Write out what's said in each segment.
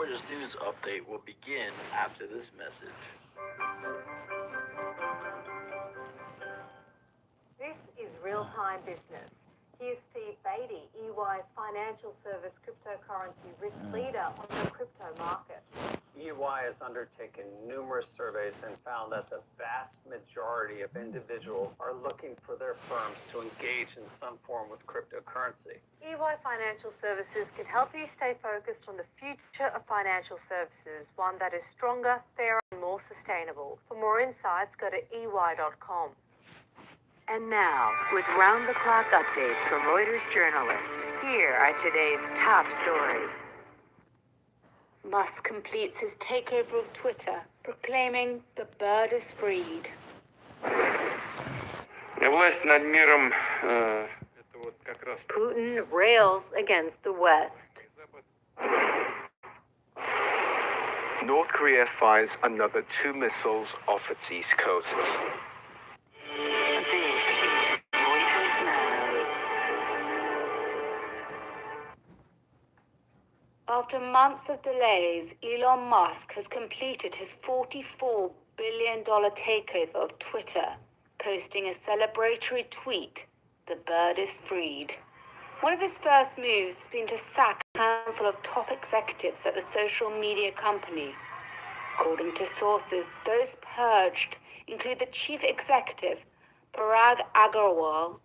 Reuters News Update will begin after this message. This is Real-Time Business. Here's Steve Beatty, EY's financial service cryptocurrency risk leader on the crypto market. EY has undertaken numerous surveys and found that the vast majority of individuals are looking for their firms to engage in some form with cryptocurrency. EY Financial Services can help you stay focused on the future of financial services, one that is stronger, fairer, and more sustainable. For more insights, go to ey.com. And now, with round-the-clock updates from Reuters journalists, here are today's top stories. Musk completes his takeover of Twitter, proclaiming the bird is freed. Власть над миром это вот как раз. Putin rails against the West. North Korea fires another 2 missiles off its east coast. This is Reuters Now. After months of delays, Elon Musk has completed his $44 billion takeover of Twitter, posting a celebratory tweet, "The bird is freed." One of his first moves has been to sack a handful of top executives at the social media company. According to sources, those purged include the chief executive, Parag Agrawal,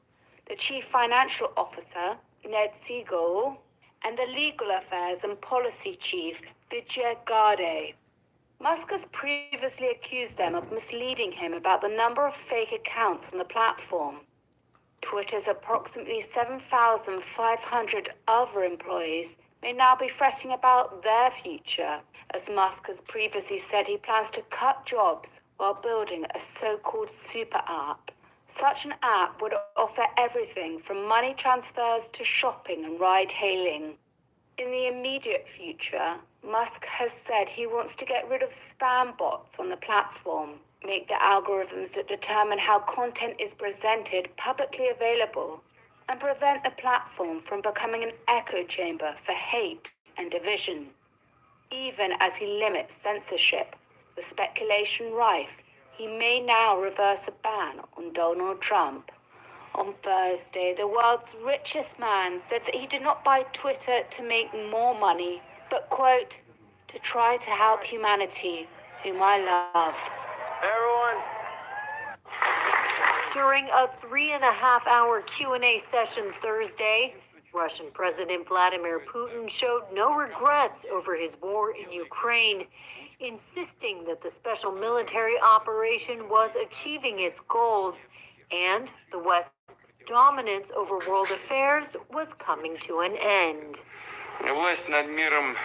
the chief financial officer, Ned Segal, and the legal affairs and policy chief, Vijay Gadde. Musk has previously accused them of misleading him about the number of fake accounts on the platform. Twitter's approximately 7,500 other employees may now be fretting about their future, as Musk has previously said he plans to cut jobs while building a so-called super app. Such an app would offer everything from money transfers to shopping and ride-hailing. In the immediate future, Musk has said he wants to get rid of spam bots on the platform, make the algorithms that determine how content is presented publicly available, and prevent the platform from becoming an echo chamber for hate and division. Even as he limits censorship, with speculation rife, he may now reverse a ban on Donald Trump. On Thursday, the world's richest man said that he did not buy Twitter to make more money, but, quote, to try to help humanity, whom I love. Everyone. During a 3.5-hour Q&A session Thursday, Russian President Vladimir Putin showed no regrets over his war in Ukraine, insisting that the special military operation was achieving its goals and the West's dominance over world affairs was coming to an end. Власть над миром.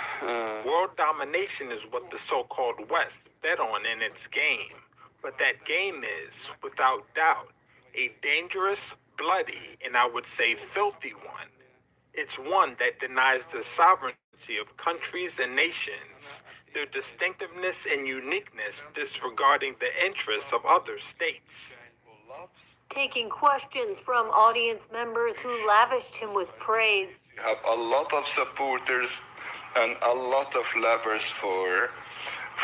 World domination is what the so-called West bet on in its game. But that game is, without doubt, a dangerous, bloody, and I would say filthy one. It's one that denies the sovereignty of countries and nations, their distinctiveness and uniqueness, disregarding the interests of other states. Taking questions from audience members who lavished him with praise. You have a lot of supporters and a lot of lovers for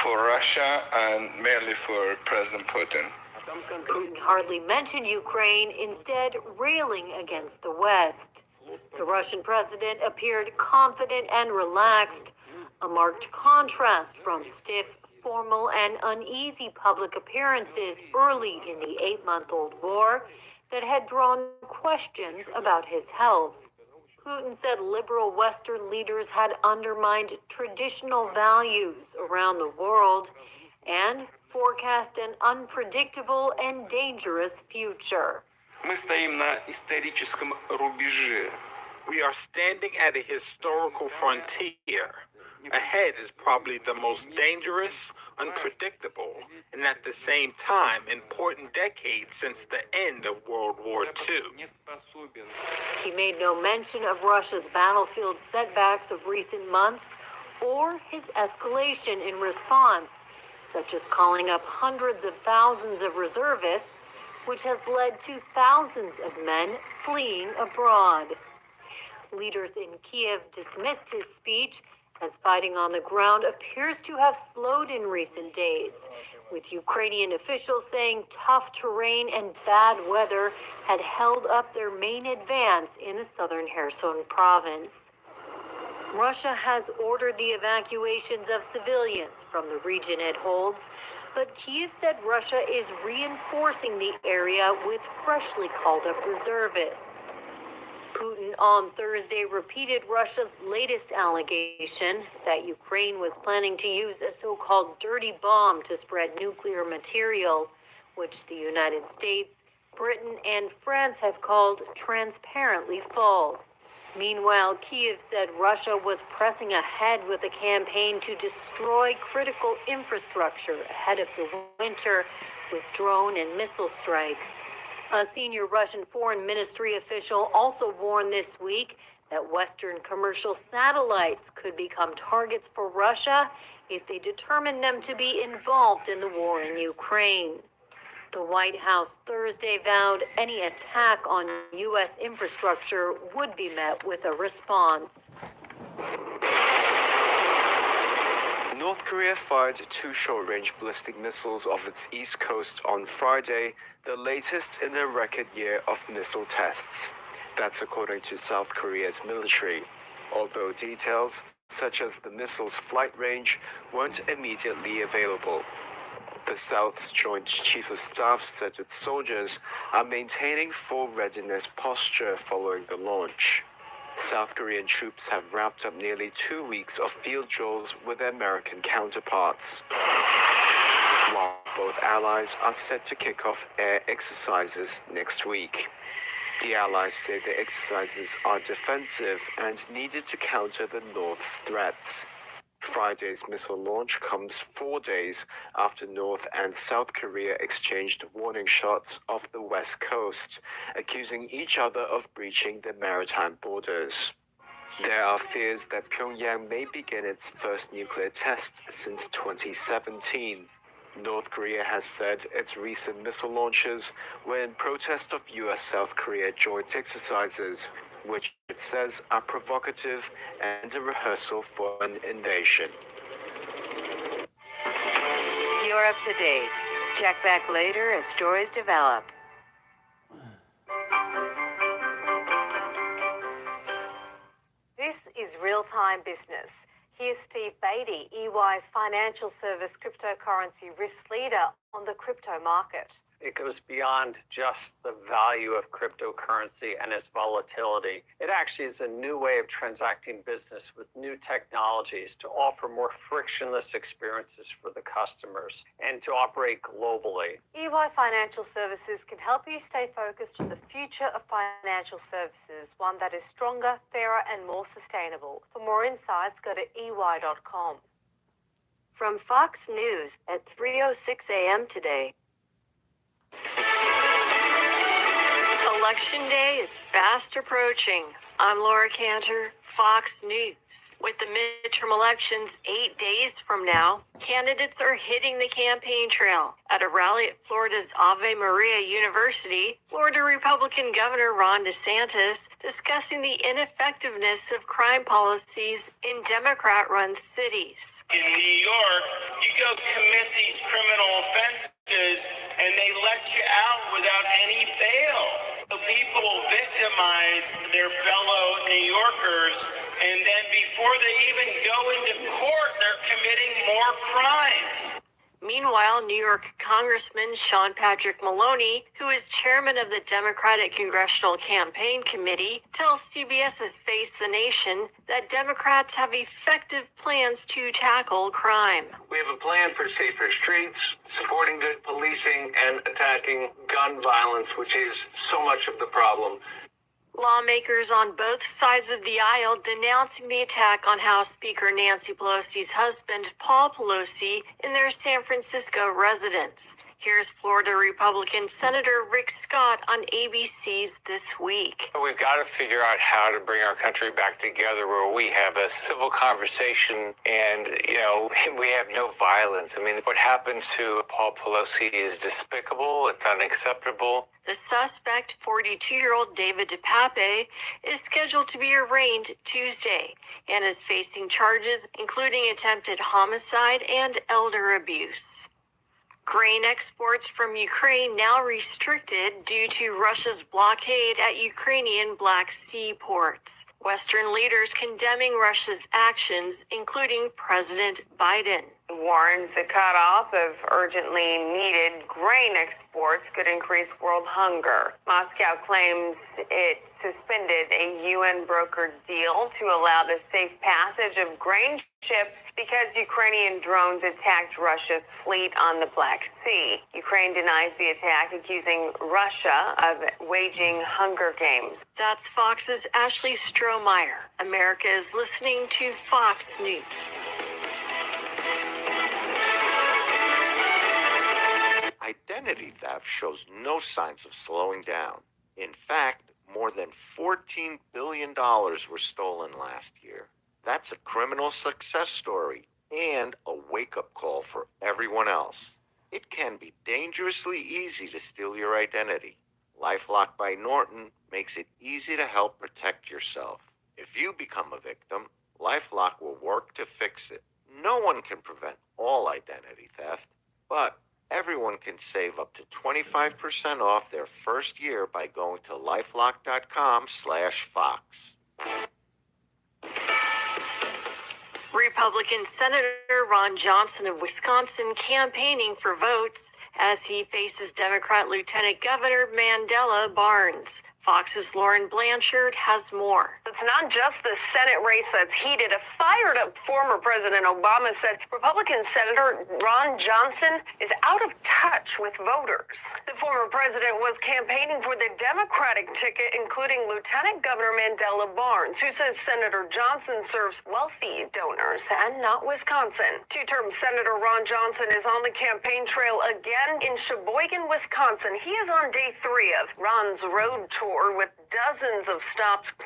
Russia and mainly for President Putin. Putin hardly mentioned Ukraine, instead railing against the West. The Russian president appeared confident and relaxed, a marked contrast from stiff, formal, and uneasy public appearances early in the 8-month-old war that had drawn questions about his health. Putin said liberal Western leaders had undermined traditional values around the world and forecast an unpredictable and dangerous future. Мы стоим на историческом рубеже. We are standing at a historical frontier. Ahead is probably the most dangerous, unpredictable, and at the same time important decade since the end of World War II. He made no mention of Russia's battlefield setbacks of recent months or his escalation in response, such as calling up hundreds of thousands of reservists, which has led to thousands of men fleeing abroad. Leaders in Kiev dismissed his speech as fighting on the ground appears to have slowed in recent days, with Ukrainian officials saying tough terrain and bad weather had held up their main advance in the southern Kherson province. Russia has ordered the evacuations of civilians from the region it holds, but Kyiv said Russia is reinforcing the area with freshly called up reservists. Putin on Thursday repeated Russia's latest allegation that Ukraine was planning to use a so-called dirty bomb to spread nuclear material, which the United States, Britain, and France have called transparently false. Meanwhile, Kyiv said Russia was pressing ahead with a campaign to destroy critical infrastructure ahead of the winter with drone and missile strikes. A senior Russian foreign ministry official also warned this week that Western commercial satellites could become targets for Russia if they determine them to be involved in the war in Ukraine. The White House Thursday vowed any attack on U.S. infrastructure would be met with a response. North Korea fired 2 short-range ballistic missiles off its east coast on Friday, the latest in a record year of missile tests. That's according to South Korea's military, although details, such as the missile's flight range, weren't immediately available. The South's Joint Chiefs of Staff said its soldiers are maintaining full readiness posture following the launch. South Korean troops have wrapped up nearly 2 weeks of field drills with their American counterparts, while both allies are set to kick off air exercises next week. The allies say the exercises are defensive and needed to counter the North's threats. Friday's missile launch comes 4 days after North and South Korea exchanged warning shots off the west coast, accusing each other of breaching the maritime borders. There are fears that Pyongyang may begin its first nuclear test since 2017. North Korea has said its recent missile launches were in protest of U.S.-South Korea joint exercises, which it says are provocative and a rehearsal for an invasion. You're up to date. Check back later as stories develop. This is Real-Time Business. Here's Steve Beatty, EY's financial service cryptocurrency risk leader on the crypto market. It goes beyond just the value of cryptocurrency and its volatility. It actually is a new way of transacting business with new technologies to offer more frictionless experiences for the customers and to operate globally. EY Financial Services can help you stay focused on the future of financial services, one that is stronger, fairer, and more sustainable. For more insights, go to ey.com. From Fox News at 3:06 a.m. today. Election day is fast approaching. I'm Laura Cantor, Fox News. With the midterm elections 8 days from now, candidates are hitting the campaign trail. At a rally at Florida's Ave Maria University, Florida Republican Governor Ron DeSantis discussing the ineffectiveness of crime policies in Democrat-run cities. In New York, you go commit these criminal offenses and they let you out without any bail. So people victimize their fellow New Yorkers, and then before they even go into court, they're committing more crimes. Meanwhile, New York Congressman Sean Patrick Maloney, who is chairman of the Democratic Congressional Campaign Committee, tells CBS's Face the Nation that Democrats have effective plans to tackle crime. We have a plan for safer streets, supporting good policing, and attacking gun violence, which is so much of the problem. Lawmakers on both sides of the aisle denouncing the attack on House Speaker Nancy Pelosi's husband, Paul Pelosi, in their San Francisco residence. Here's Florida Republican Senator Rick Scott on ABC's This Week. We've got to figure out how to bring our country back together where we have a civil conversation and, we have no violence. I mean, what happened to Paul Pelosi is despicable. It's unacceptable. The suspect, 42-year-old David DePape, is scheduled to be arraigned Tuesday and is facing charges including attempted homicide and elder abuse. Grain exports from Ukraine now restricted due to Russia's blockade at Ukrainian Black Sea ports. Western leaders condemning Russia's actions, including President Biden. Warns the cutoff of urgently needed grain exports could increase world hunger. Moscow claims it suspended a UN-brokered deal to allow the safe passage of grain ships because Ukrainian drones attacked Russia's fleet on the Black Sea. Ukraine denies the attack, accusing Russia of waging hunger games. That's Fox's Ashley Strohmeyer. America is listening to Fox News. Identity theft shows no signs of slowing down. In fact, more than $14 billion were stolen last year. That's a criminal success story and a wake-up call for everyone else. It can be dangerously easy to steal your identity. LifeLock by Norton makes it easy to help protect yourself. If you become a victim, LifeLock will work to fix it. No one can prevent all identity theft, but everyone can save up to 25% off their first year by going to lifelock.com/Fox. Republican Senator Ron Johnson of Wisconsin campaigning for votes as he faces Democrat Lieutenant Governor Mandela Barnes. Fox's Lauren Blanchard has more. It's not just the Senate race that's heated. A fired-up former President Obama said Republican Senator Ron Johnson is out of touch with voters. The former president was campaigning for the Democratic ticket, including Lieutenant Governor Mandela Barnes, who says Senator Johnson serves wealthy donors and not Wisconsin. Two-term Senator Ron Johnson is on the campaign trail again in Sheboygan, Wisconsin. He is on day 3 of Ron's road tour with dozens of stops